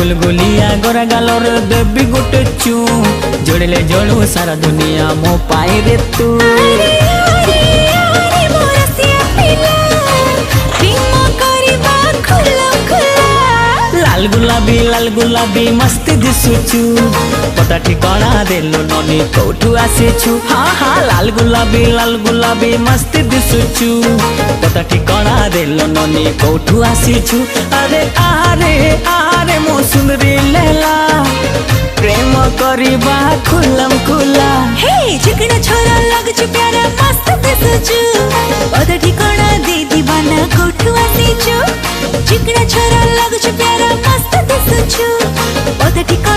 गुलगुलिया गोरा गालोर देवी गोटे चू जोड़ले जोड़ू सारा दुनिया मो पाए रे तू। लाल गुलाबी मस्त दिसुचु पता ठिकाना देलो ननी कोठू आसीछु। हाँ हाँ लाल गुलाबी मस्त दिसुचु पता ठिकाना देलो ननी कोठू आसीछु। अरे आरे आरे मो सुंदरी लैला प्रेम करिबा खुलम खुला। हे चिकना छोरा लगछु प्यारा मस्त दिसुचु पता ठिकाना दे दीवाना कोठू आसीछु। चिकना छोरा लगछु प्यारा मस्त दिसुचु पता ठिकाना